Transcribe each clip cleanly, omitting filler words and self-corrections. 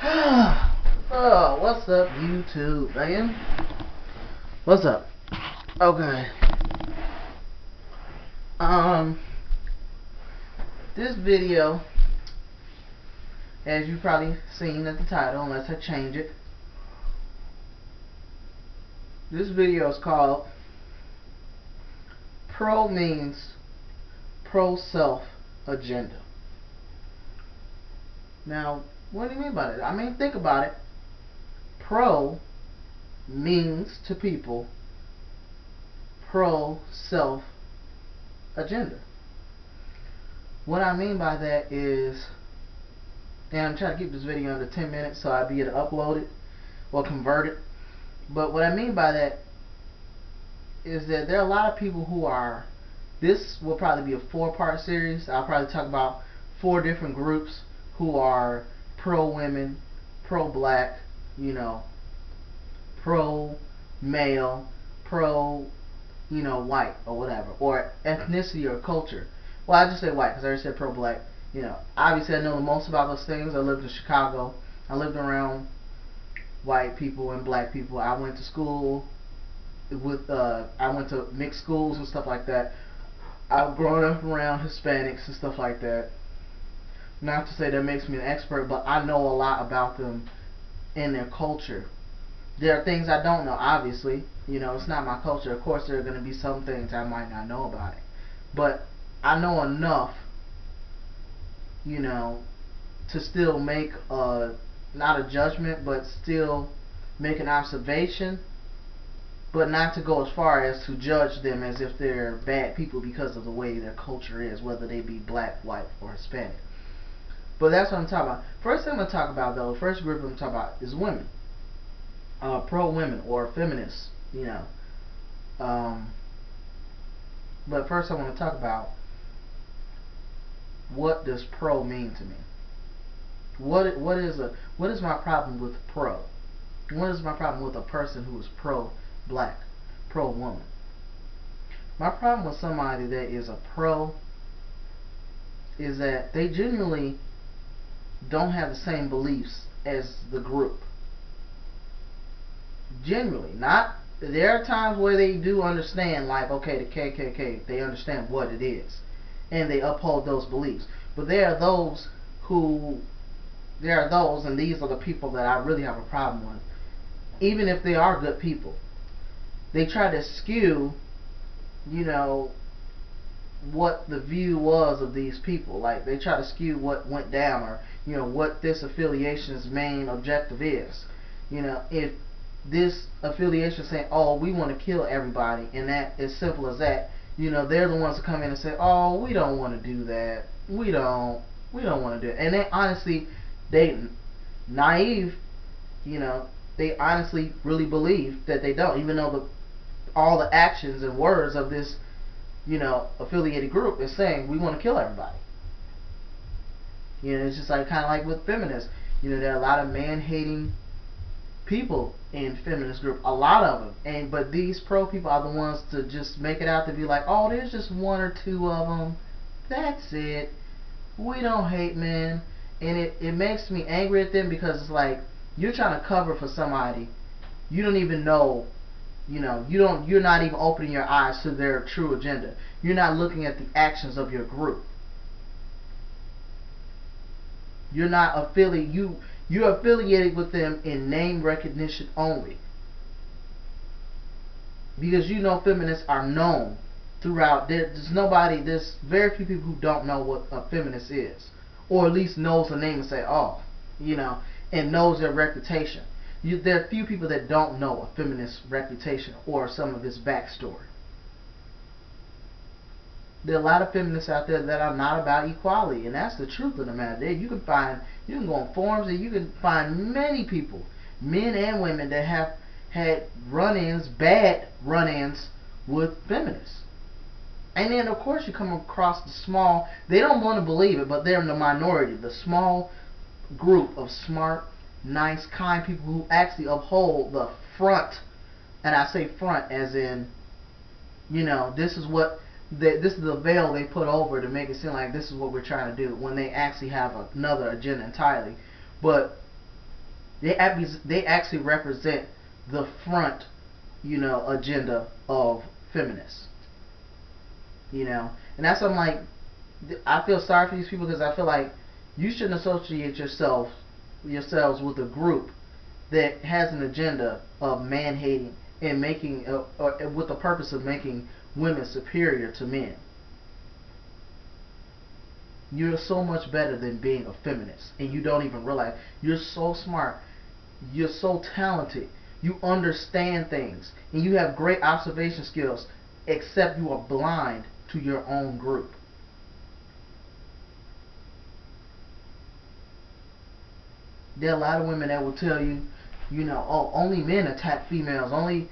Oh, what's up, YouTube, man? What's up? Okay. This video, as you probably seen at the title, unless I change it, this video is called Pro Means Pro-Self Agenda. Now, what do you mean by that? I mean, think about it. Pro means to people pro-self agenda. What I mean by that is, and I'm trying to keep this video under 10 minutes so I'll be able to upload it or convert it. But what I mean by that is that there are a lot of people who are, this will probably be a 4-part series. I'll probably talk about 4 different groups who are pro-women, pro-black, pro-male, white or whatever, or ethnicity or culture. Well, I just say white because I already said pro-black. Obviously I know the most about those things. I lived in Chicago. I lived around white people and black people. I went to school with, I went to mixed schools and stuff like that. I've grown up around Hispanics and stuff like that. Not to say that makes me an expert, but I know a lot about them and their culture. There are things I don't know, obviously. It's not my culture. Of course, there are going to be some things I might not know about it. But I know enough, to still make not a judgment, but still make an observation, but not to go as far as to judge them as if they're bad people because of the way their culture is, whether they be black, white, or Hispanic. But that's what I'm talking about. First thing I'm going to talk about, though, the first group I'm going to talk about is women. Pro-women or feminists, But first I want to talk about, what does pro mean to me? What is my problem with pro? What is my problem with a person who is pro-black, pro-woman? My problem with somebody that is a pro is that they genuinely don't have the same beliefs as the group. Genuinely. Not, there are times where they do understand, like, okay, the KKK, they understand what it is and they uphold those beliefs. But there are those, and these are the people that I really have a problem with. Even if they are good people, they try to skew, what the view was of these people. Like, they try to skew what went down, or what this affiliation's main objective is. If this affiliation saying, oh, we want to kill everybody, and that is simple as that, they're the ones to come in and say, oh, we don't want to do that, we don't want to do it. And they honestly, they naive, they honestly really believe that they don't, even though all the actions and words of this affiliated group is saying we want to kill everybody. It's just like, kind of like with feminists. There are a lot of man-hating people in feminist group, a lot of them, but these pro people are the ones to just make it out to be like, oh, there's just 1 or 2 of them, that's it, we don't hate men. And it makes me angry at them, because it's like, you're trying to cover for somebody you don't even know. You're not even opening your eyes to their true agenda. You're not looking at the actions of your group. You're not affiliated. You're affiliated with them in name recognition only. Because feminists are known throughout. There's very few people who don't know what a feminist is, or at least knows the name and say, oh, and knows their reputation. There are few people that don't know a feminist reputation or some of its backstory. There are a lot of feminists out there that are not about equality, and that's the truth of the matter. You can go on forums and you can find many people, men and women, that have had run-ins, bad run-ins with feminists. And then of course you come across the small, they don't want to believe it, but they're in the minority, the small group of smart, nice, kind people who actually uphold the front, and I say front as in, this is the veil they put over to make it seem like this is what we're trying to do, when they actually have another agenda entirely. But They actually represent the front, agenda of feminists. And that's why I'm like, I feel sorry for these people because I feel like you shouldn't associate yourselves with a group that has an agenda of man hating and making with the purpose of making women superior to men. You're so much better than being a feminist, and you don't even realize. You're so smart. You're so talented. You understand things, and you have great observation skills, except you are blind to your own group. There are a lot of women that will tell you, oh, only men attack females. Only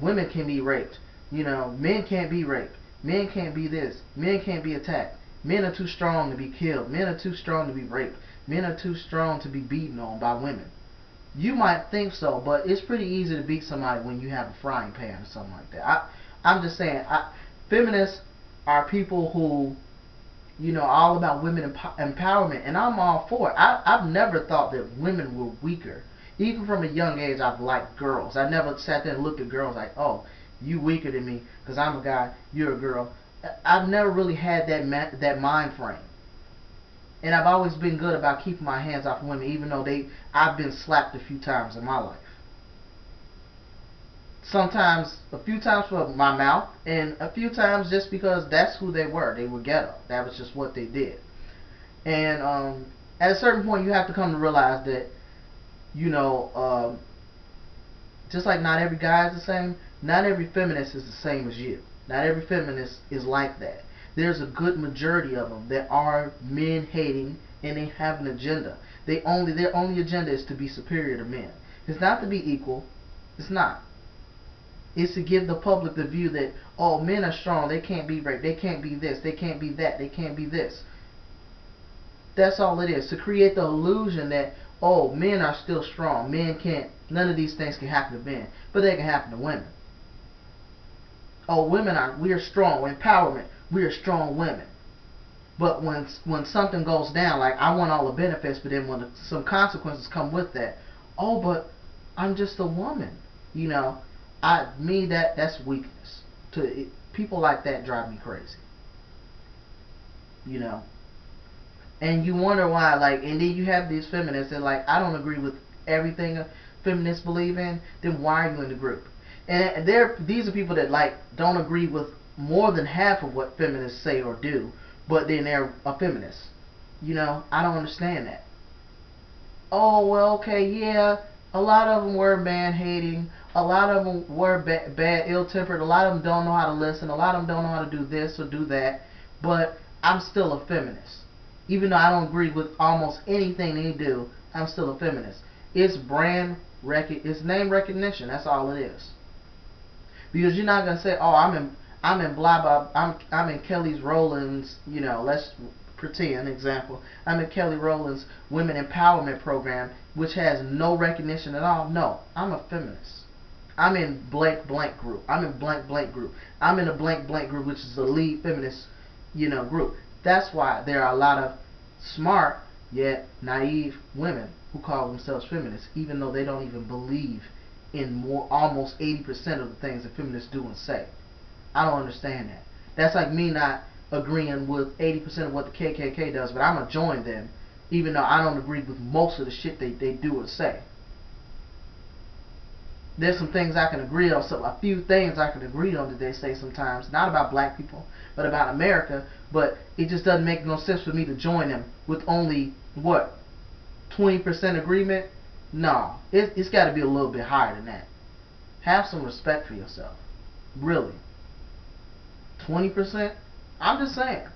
women can be raped. Men can't be raped. Men can't be this. Men can't be attacked. Men are too strong to be killed. Men are too strong to be raped. Men are too strong to be beaten on by women. You might think so, but it's pretty easy to beat somebody when you have a frying pan or something like that. I'm just saying, feminists are people who, all about women empowerment, and I'm all for it. I've never thought that women were weaker. Even from a young age, I've liked girls. I never sat there and looked at girls like, oh, you weaker than me because I'm a guy, you're a girl. I've never really had that mind frame. And I've always been good about keeping my hands off women, even though I've been slapped a few times in my life. Sometimes, a few times for my mouth, and a few times just because that's who they were. They were ghetto. That was just what they did. And at a certain point, you have to come to realize that, just like not every guy is the same, not every feminist is the same as you. Not every feminist is like that. There's a good majority of them that are men hating, and they have an agenda. Their only agenda is to be superior to men. It's not to be equal. It's not. It's to give the public the view that, oh, men are strong, they can't be raped, they can't be this, they can't be that, they can't be this. That's all it is. To create the illusion that, oh, men are still strong, men can't, none of these things can happen to men, but they can happen to women. Oh, we are strong, empowerment, we are strong women. But when something goes down, like I want all the benefits, but then when some consequences come with that, oh, but I'm just a woman, that's weakness. People like that drive me crazy. And you wonder why, and then you have these feminists that I don't agree with everything feminists believe in, then why are you in the group? And these are people that don't agree with more than half of what feminists say or do, but then they're a feminist. I don't understand that. Oh, well, okay, yeah, a lot of them were man-hating, a lot of them were bad, ill-tempered, a lot of them don't know how to listen, a lot of them don't know how to do this or do that, but I'm still a feminist. Even though I don't agree with almost anything they do, I'm still a feminist. It's it's name recognition, that's all it is. Because you're not going to say, oh, I'm in blah blah, I'm in Kelly Rowland's, let's pretend example, I'm in Kelly Rowland's women empowerment program, which has no recognition at all. No, I'm a feminist. I'm in blank blank group. I'm in blank blank group. I'm in a blank blank group, which is the lead feminist, group. That's why there are a lot of smart yet naive women who call themselves feminists, even though they don't even believe in almost 80% of the things that feminists do and say. I don't understand that. That's like me not agreeing with 80% of what the KKK does, but I'm going to join them, even though I don't agree with most of the shit they do or say. There's some things I can agree on, a few things I can agree on that they say sometimes, not about black people, but about America, but it just doesn't make no sense for me to join them with only, 20% agreement? No, it's got to be a little bit higher than that. Have some respect for yourself. Really. 20%? I'm just saying.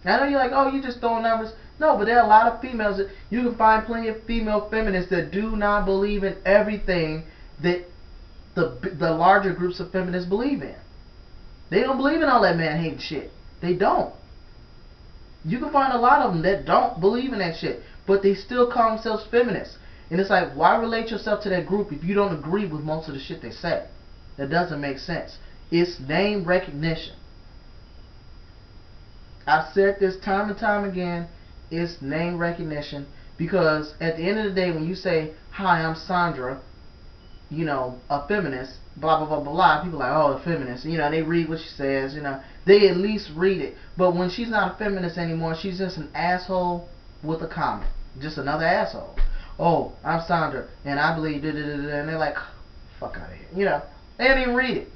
I know you're like, oh, you just throwing numbers. No, but there are a lot of females that you can find plenty of female feminists that do not believe in everything that the larger groups of feminists believe in. They don't believe in all that man-hating shit. They don't. You can find a lot of them that don't believe in that shit, but they still call themselves feminists. And it's like, why relate yourself to that group if you don't agree with most of the shit they say? That doesn't make sense. It's name recognition. I've said this time and time again. It's name recognition. Because at the end of the day, when you say, "Hi, I'm Sandra," you know, a feminist, blah blah blah blah blah. People are like, oh, a feminist. You know, they read what she says. You know, they at least read it. But when she's not a feminist anymore, she's just an asshole with a comment, just another asshole. Oh, I'm Sandra, and I believe da da da da, and they're like, fuck out of here. You know, they didn't even read it.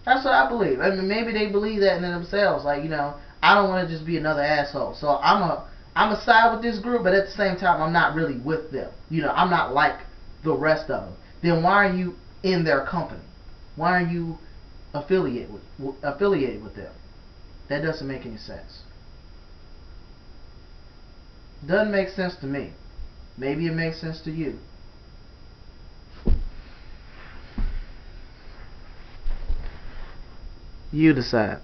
That's what I believe. I mean, maybe they believe that in themselves. Like, you know, I don't want to just be another asshole. So I'm a side with this group, but at the same time, I'm not really with them. You know, I'm not like the rest of them. Then why are you in their company? Why are you affiliated with them? That doesn't make any sense. Doesn't make sense to me. Maybe it makes sense to you. You decide.